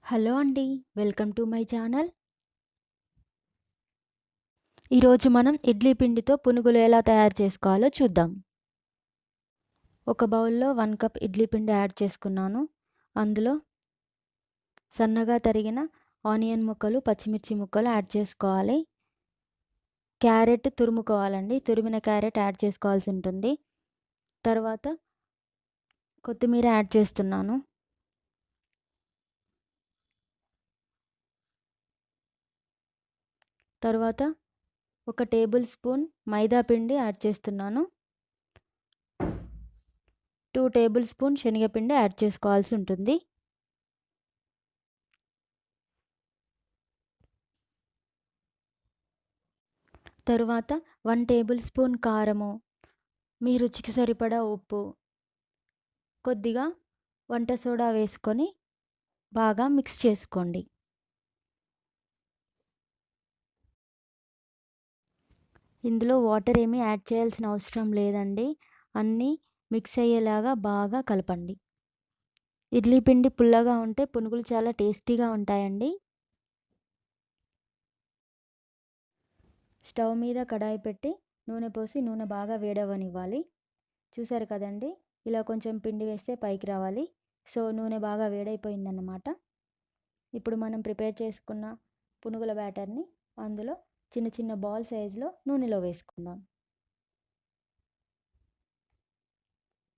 Hello అండి. Welcome to my channel. ఈరోజు మనం ఇడ్లీ పిండితో పునుగులు ఎలా తయారు చేసుకోవాలో చూద్దాం. ఒక బౌల్‌లో 1 కప్ ఇడ్లీ పిండి యాడ్ చేసుకున్నాను. అందులో సన్నగా తరిగిన ఆనియన్ ముక్కలు, పచ్చిమిర్చి ముక్కలు యాడ్ చేసుకోవాలి. క్యారెట్ తురుముకోవాలండి. తురిమిన క్యారెట్ యాడ్ చేసుకోవాల్సి ఉంటుంది. తర్వాత కొత్తిమీర యాడ్ చేస్తున్నాను. తర్వాత ఒక టేబుల్ స్పూన్ మైదా పిండి యాడ్ చేస్తున్నాను. 2 టేబుల్ స్పూన్ శనగపిండి యాడ్ చేసుకోవాల్సి ఉంటుంది. తరువాత 1 టేబుల్ స్పూన్ కారము, మీ రుచికి సరిపడా ఉప్పు, కొద్దిగా వంట సోడా వేసుకొని బాగా మిక్స్ చేసుకోండి. ఇందులో వాటర్ ఏమీ యాడ్ చేయాల్సిన అవసరం లేదండి. అన్నీ మిక్స్ అయ్యేలాగా బాగా కలపండి. ఇడ్లీ పిండి పుల్లగా ఉంటే పునుగులు చాలా టేస్టీగా ఉంటాయండి. స్టవ్ మీద కడాయి పెట్టి నూనె పోసి నూనె బాగా వేడవనివ్వాలి. చూసారు కదండి, ఇలా కొంచెం పిండి వేస్తే పైకి రావాలి. సో నూనె బాగా వేడైపోయిందన్నమాట. ఇప్పుడు మనం ప్రిపేర్ చేసుకున్న పునుగుల బ్యాటర్ని అందులో చిన్న చిన్న బాల్ సైజులో నూనెలో వేసుకుందాం.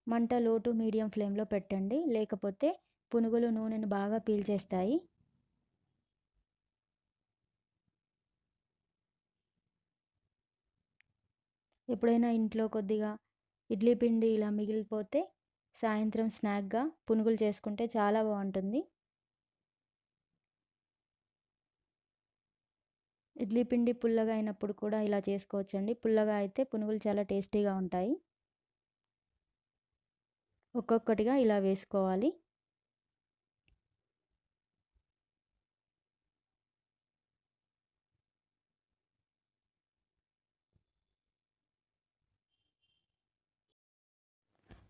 మంట లో టు మీడియం ఫ్లేమ్లో పెట్టండి, లేకపోతే పునుగులు నూనెను బాగా పీల్చేస్తాయి. ఎప్పుడైనా ఇంట్లో కొద్దిగా ఇడ్లీ పిండి ఇలా మిగిలిపోతే సాయంత్రం స్నాక్గా పునుగులు చేసుకుంటే చాలా బాగుంటుంది. ఇడ్లీ పిండి పుల్లగా అయినప్పుడు కూడా ఇలా చేసుకోవచ్చండి. పుల్లగా అయితే పునుగులు చాలా టేస్టీగా ఉంటాయి. ఒక్కొక్కటిగా ఇలా వేసుకోవాలి.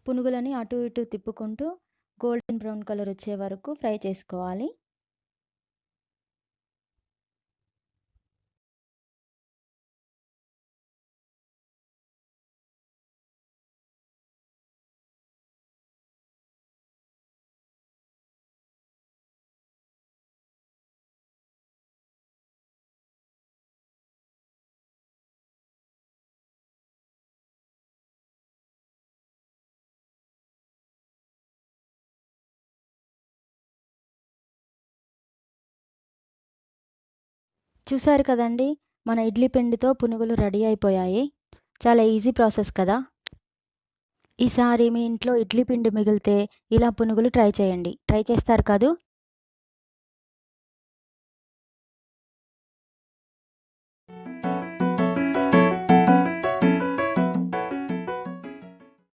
పునుగులని అటు ఇటు తిప్పుకుంటూ గోల్డెన్ బ్రౌన్ కలర్ వచ్చే వరకు ఫ్రై చేసుకోవాలి. చూసారు కదండి, మన ఇడ్లీ పిండితో పునుగులు రెడీ అయిపోయాయి. చాలా ఈజీ ప్రాసెస్ కదా. ఈసారి మీ ఇంట్లో ఇడ్లీ పిండి మిగిలితే ఇలా పునుగులు ట్రై చేయండి. ట్రై చేస్తారు కదూ.